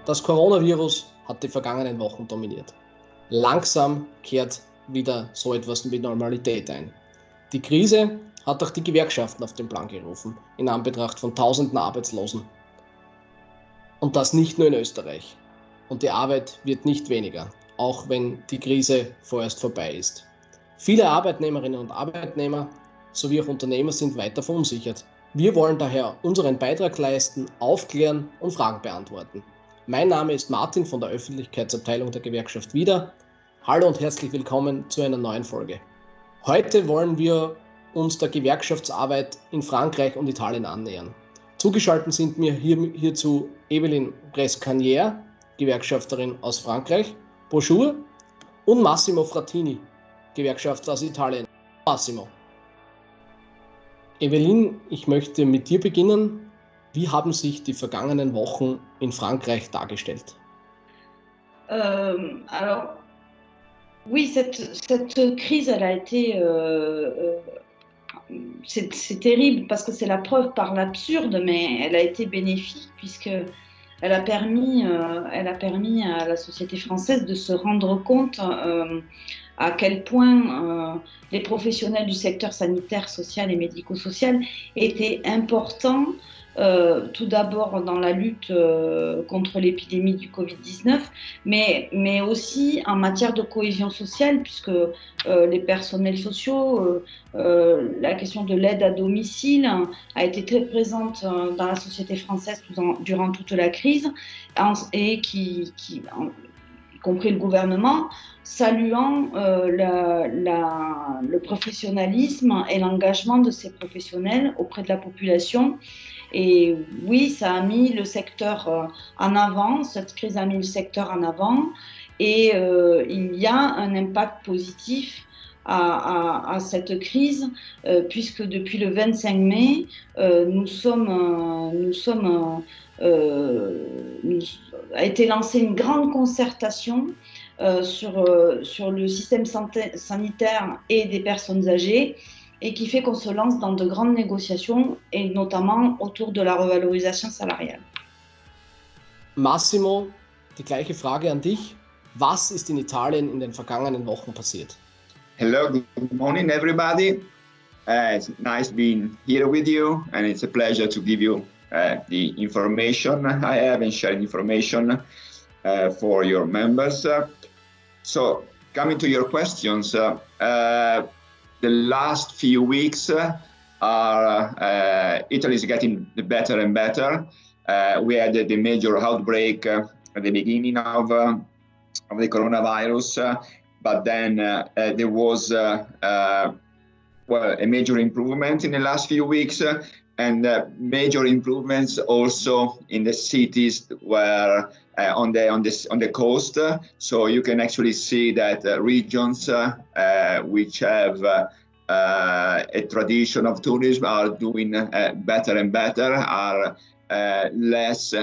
Das Coronavirus hat die vergangenen Wochen dominiert. Langsam kehrt wieder so etwas wie Normalität ein. Die Krise hat auch die Gewerkschaften auf den Plan gerufen, in Anbetracht von tausenden Arbeitslosen. Und das nicht nur in Österreich. Und die Arbeit wird nicht weniger, auch wenn die Krise vorerst vorbei ist. Viele Arbeitnehmerinnen und Arbeitnehmer sowie auch Unternehmer sind weiter verunsichert. Wir wollen daher unseren Beitrag leisten, aufklären und Fragen beantworten. Mein Name ist Martin von der Öffentlichkeitsabteilung der Gewerkschaft Wieder. Hallo und herzlich willkommen zu einer neuen Folge. Heute wollen wir uns der Gewerkschaftsarbeit in Frankreich und Italien annähern. Zugeschaltet sind mir hierzu Evelyn Brescanier, Gewerkschafterin aus Frankreich, Bonjour, und Massimo Frattini, Gewerkschafter aus Italien. Massimo. Evelyn, ich möchte mit dir beginnen. Wie haben sich die vergangenen Wochen in Frankreich dargestellt? Alors, oui, cette crise, elle a été... c'est terrible parce que c'est la preuve par l'absurde, mais elle a été bénéfique puisque elle a permis à la société française de se rendre compte à quel point les professionnels du secteur sanitaire, social et médico-social étaient importants, tout d'abord dans la lutte contre l'épidémie du Covid-19, mais aussi en matière de cohésion sociale, puisque les personnels sociaux, la question de l'aide à domicile a été très présente dans la société française durant toute la crise, et y compris le gouvernement, saluant le professionnalisme et l'engagement de ces professionnels auprès de la population. Et oui, ça a mis le secteur en avant, cette crise a mis le secteur en avant, et il y a un impact positif à cette crise, puisque depuis le 25 mai, a été lancée une grande concertation sur le système sanitaire et des personnes âgées, et qui fait qu'on se lance dans de grandes négociations, et notamment autour de la revalorisation salariale. Massimo, die gleiche Frage an dich. Was ist in Italien in den vergangenen Wochen passiert? Hello, good morning, everybody. It's nice being here with you, and it's a pleasure to give you the information I have and sharing information for your members. So, coming to your questions, the last few weeks Italy is getting better and better. We had the major outbreak at the beginning of the coronavirus, but then there was a major improvement in the last few weeks, and major improvements also in the cities where on the coast. So you can actually see that regions which have a tradition of tourism are doing better and better, are less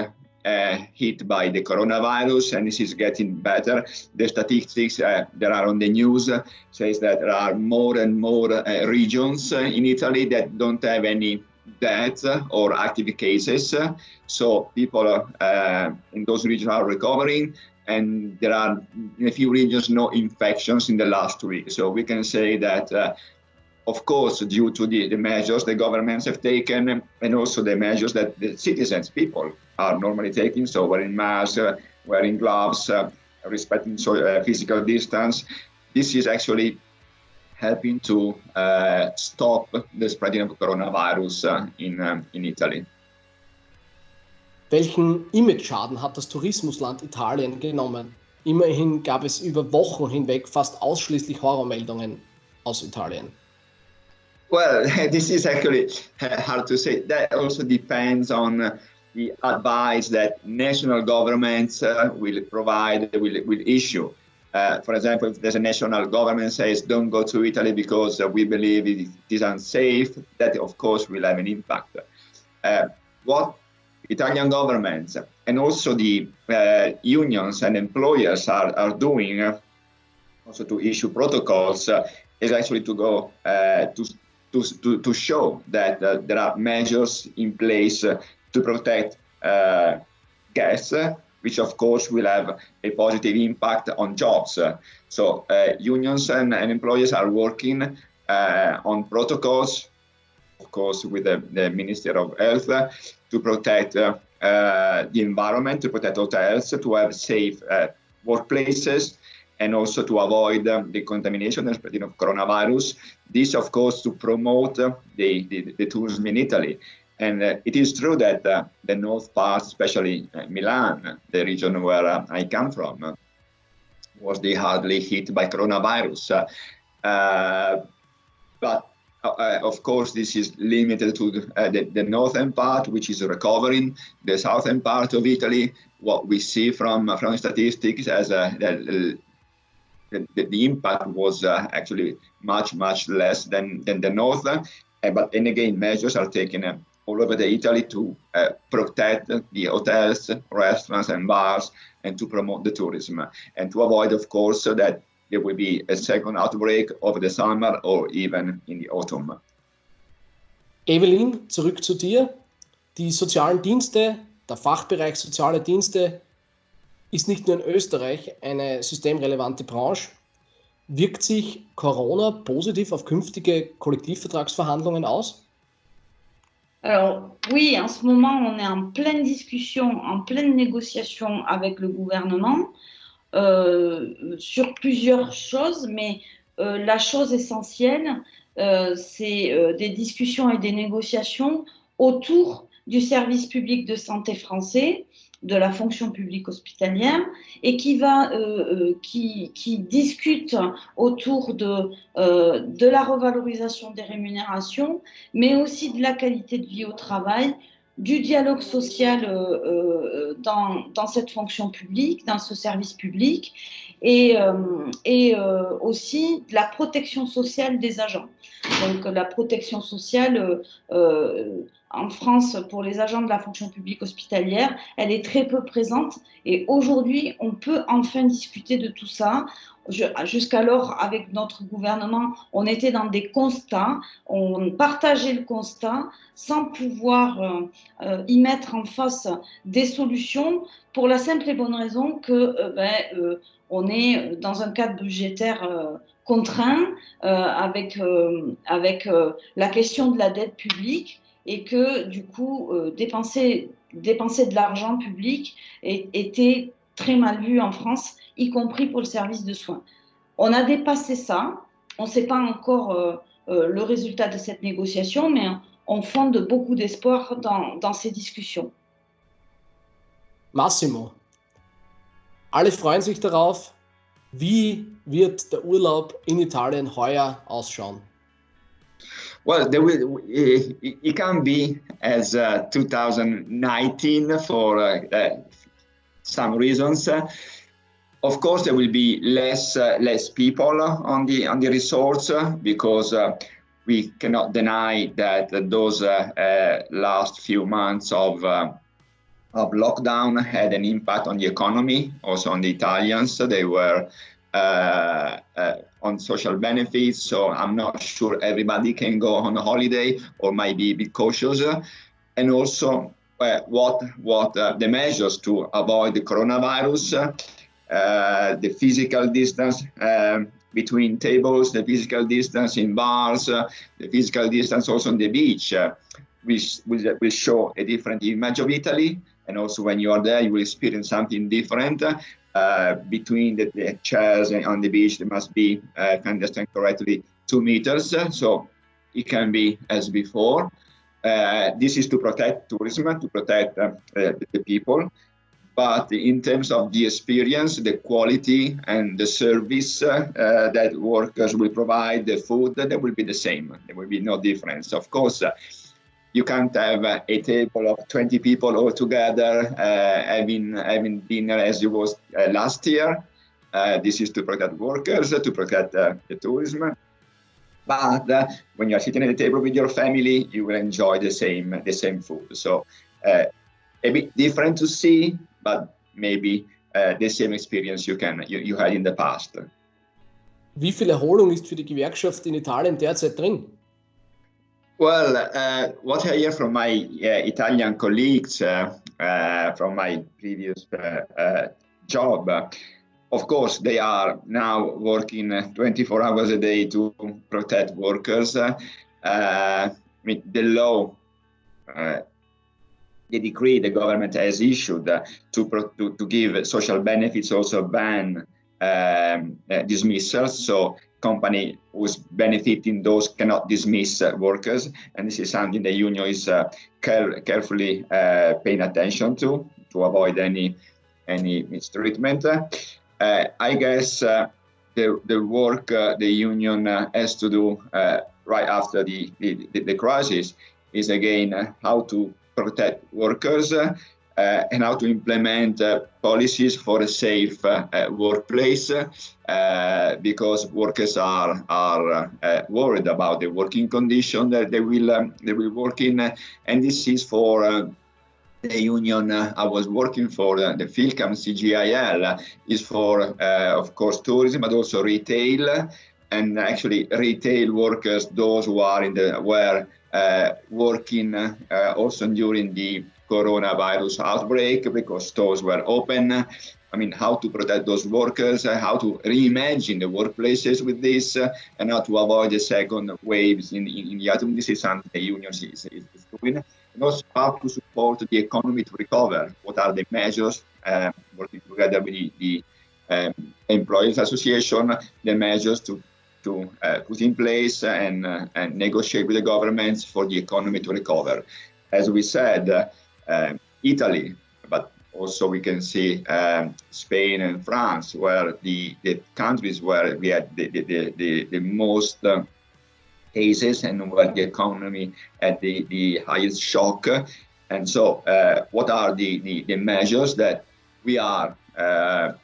hit by the coronavirus, and this is getting better. The statistics that are on the news says that there are more and more regions in Italy that don't have any deaths or active cases. So people in those regions are recovering, and there are in a few regions no infections in the last week. So we can say that of course, due to the measures the governments have taken, and also the measures that the citizens, people, are normally taking, so wearing masks, wearing gloves, respecting physical distance, this is actually helping to stop the spreading of coronavirus in Italy. Welchen Image-Schaden hat das Tourismusland Italien genommen? Immerhin gab es über Wochen hinweg fast ausschließlich Horrormeldungen aus Italien. Well, this is actually hard to say. That also depends on the advice that national governments will provide, will issue. For example, if there's a national government says don't go to Italy because we believe it is unsafe, that of course will have an impact. What Italian governments and also the unions and employers are doing, also to issue protocols, is actually to go to show that there are measures in place to protect guests, which of course will have a positive impact on jobs. So unions and employers are working on protocols, of course, with the Ministry of Health to protect the environment, to protect hotels, to have safe workplaces, and also to avoid the contamination and spreading of coronavirus. This, of course, to promote the tourism in Italy. And it is true that the north part, especially Milan, the region where I come from, was hardly hit by coronavirus. But of course, this is limited to the northern part, which is recovering. The southern part of Italy, what we see from statistics as the impact was actually much less than the north. But then again, measures are taken all over the Italy to protect the hotels, restaurants, and bars, and to promote the tourism, and to avoid, of course, that there will be a second outbreak over the summer or even in the autumn. Evelyn, zurück zu dir. Die sozialen Dienste, der Fachbereich soziale Dienste, ist nicht nur in Österreich eine systemrelevante Branche. Wirkt sich Corona positiv auf künftige Kollektivvertragsverhandlungen aus? Alors oui, en ce moment, on est en pleine discussion, en pleine négociation avec le gouvernement sur plusieurs choses, mais la chose essentielle, c'est des discussions et des négociations autour du service public de santé français, de la fonction publique hospitalière, et qui discute autour de la revalorisation des rémunérations, mais aussi de la qualité de vie au travail, du dialogue social dans cette fonction publique, dans ce service public, et aussi de la protection sociale des agents. Donc la protection sociale en France, pour les agents de la fonction publique hospitalière, elle est très peu présente, et aujourd'hui, on peut enfin discuter de tout ça. Jusqu'alors, avec notre gouvernement, on était dans des constats, on partageait le constat sans pouvoir y mettre en face des solutions, pour la simple et bonne raison que on est dans un cadre budgétaire contraint avec la question de la dette publique, et que du coup, dépenser de l'argent public était très mal vu en France, y compris pour le service de soins. On a dépassé ça, on ne sait pas encore le résultat de cette négociation, mais on fonde beaucoup d'espoir dans ces discussions. Massimo, alle freuen sich darauf. Wie wird der Urlaub in Italien heuer ausschauen? Well, it can be as 2019 for some reasons. Of course, there will be less people on the resorts because we cannot deny that those last few months of lockdown had an impact on the economy, also on the Italians. They were on social benefits, so I'm not sure everybody can go on a holiday, or might be a bit cautious. And also what the measures to avoid the coronavirus, the physical distance between tables, the physical distance in bars, the physical distance also on the beach, which will show a different image of Italy. And also when you are there, you will experience something different. Between the chairs on the beach, there must be, if I understand correctly, 2 meters. So it can be as before. This is to protect tourism, to protect the people. But in terms of the experience, the quality and the service that workers will provide, the food, that will be the same. There will be no difference. Of course, you can't have a table of 20 people all together having dinner as it was last year. This is to protect workers, to protect the tourism. But when you're sitting at the table with your family, you will enjoy the same food. So a bit different to see, but maybe the same experience you had in the past. Wie viel Erholung ist für die Gewerkschaft in Italien derzeit drin? Well, what I hear from my Italian colleagues from my previous job. Of course, they are now working 24 hours a day to protect workers. I mean, the law, the decree the government has issued to give social benefits also ban dismissals. So company who's benefiting those cannot dismiss workers, and this is something the union is carefully paying attention to avoid any mistreatment. I guess the work the union has to do right after the crisis is again how to protect workers and how to implement policies for a safe workplace, because workers are worried about the working condition that they will work in, and this is for the union I was working for, the FILCAM CGIL, is for, of course, tourism, but also retail. And actually, retail workers, those who are were working also during the coronavirus outbreak, because stores were open. I mean, how to protect those workers, how to reimagine the workplaces with this, and how to avoid the second waves in the autumn. This is something the union is doing. And also how to support the economy to recover. What are the measures, working together with the Employees Association, the measures to put in place and negotiate with the governments for the economy to recover. As we said, Italy, but also we can see Spain and France, where the countries where we had the most cases and where the economy had the highest shock. And so what are the measures that we are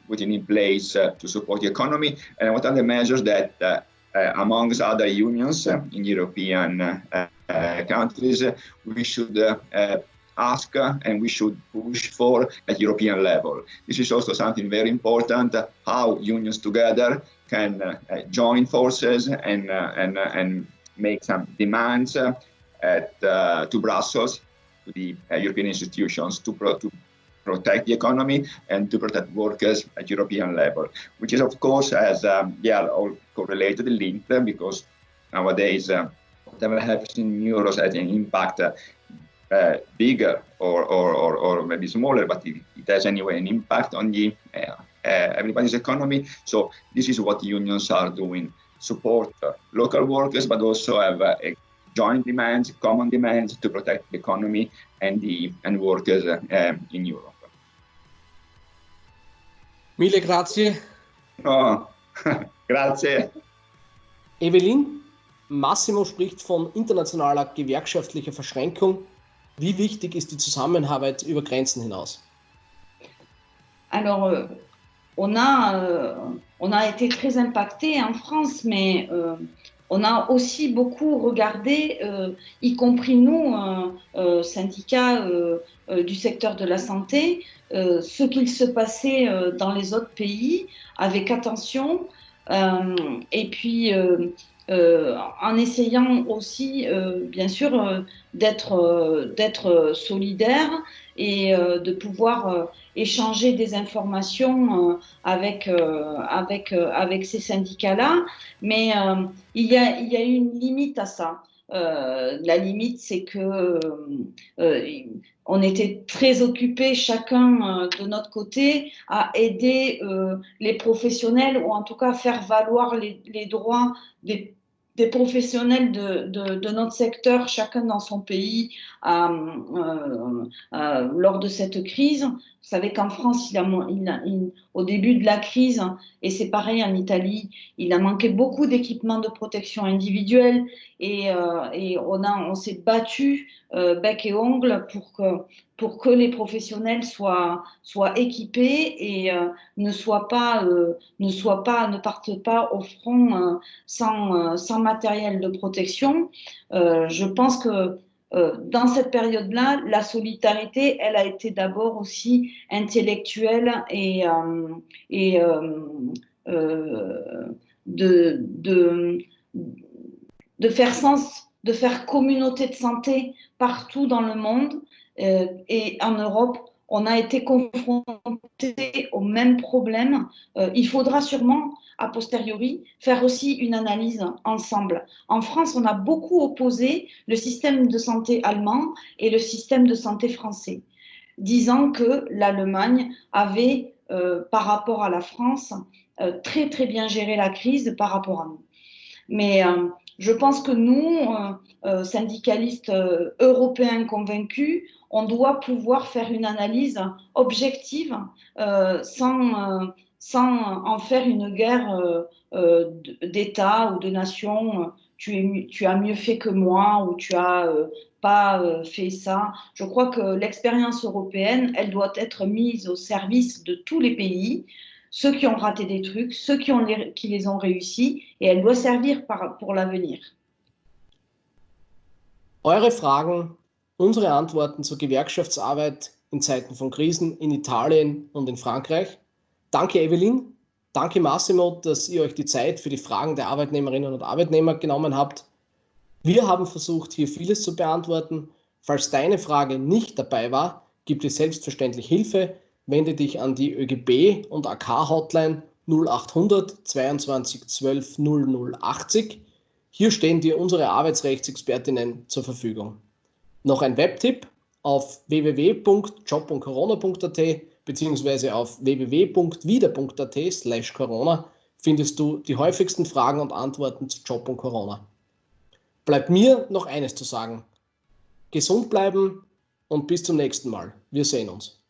putting in place to support the economy, and what are the measures that amongst other unions in European countries we should ask and we should push for at European level. This is also something very important, how unions together can join forces and make some demands to Brussels, to the European institutions, to protect the economy and to protect workers at European level, which is, of course, as they are all correlated, linked, because nowadays whatever happens in euros has an impact bigger or maybe smaller, but it has anyway an impact on the everybody's economy. So this is what unions are doing: support local workers, but also have joint demands, common demands to protect the economy and workers in Europe. Mille grazie. Oh, grazie. Evelyn, Massimo spricht von internationaler gewerkschaftlicher Verschränkung. Wie wichtig ist die Zusammenarbeit über Grenzen hinaus? Alors, on a été très impacté en France, mais on a aussi beaucoup regardé, y compris nous, syndicats du secteur de la santé, ce qu'il se passait dans les autres pays avec attention, et puis en essayant aussi, bien sûr, d'être solidaire et de pouvoir échanger des informations avec ces syndicats-là. Mais il y a une limite à ça. La limite, c'est que on était très occupés chacun de notre côté à aider les professionnels, ou en tout cas faire valoir les droits des professionnels de notre secteur, chacun dans son pays, lors de cette crise. Vous savez qu'en France, au début de la crise, et c'est pareil en Italie, il a manqué beaucoup d'équipements de protection individuelle, et on s'est battu bec et ongle pour que les professionnels soient équipés et ne partent pas au front sans matériel de protection. Je pense que dans cette période-là, la solidarité, elle a été d'abord aussi intellectuelle et de faire sens, de faire communauté de santé partout dans le monde. Et en Europe, on a été confronté au même problème. Il faudra sûrement, a posteriori, faire aussi une analyse ensemble. En France, on a beaucoup opposé le système de santé allemand et le système de santé français, disant que l'Allemagne avait, par rapport à la France, très très bien géré la crise par rapport à nous. Mais je pense que nous, syndicalistes européens convaincus, on doit pouvoir faire une analyse objective sans en faire une guerre d'État ou de nation. Tu as mieux fait que moi ou tu as pas fait ça. Je crois que l'expérience européenne, elle doit être mise au service de tous les pays, ceux qui ont raté des trucs, ceux qui les ont réussis, et elle doit servir pour l'avenir. Eure Fragen, unsere Antworten zur Gewerkschaftsarbeit in Zeiten von Krisen in Italien und in Frankreich. Danke, Evelyn. Danke, Massimo, dass ihr euch die Zeit für die Fragen der Arbeitnehmerinnen und Arbeitnehmer genommen habt. Wir haben versucht, hier vieles zu beantworten. Falls deine Frage nicht dabei war, gibt es selbstverständlich Hilfe. Wende dich an die ÖGB und AK-Hotline 0800 22 12 0080. Hier stehen dir unsere Arbeitsrechtsexpertinnen zur Verfügung. Noch ein Webtipp: auf www.jobundcorona.at bzw. auf www.wieder.at/corona findest du die häufigsten Fragen und Antworten zu Job und Corona. Bleibt mir noch eines zu sagen: Gesund bleiben und bis zum nächsten Mal. Wir sehen uns.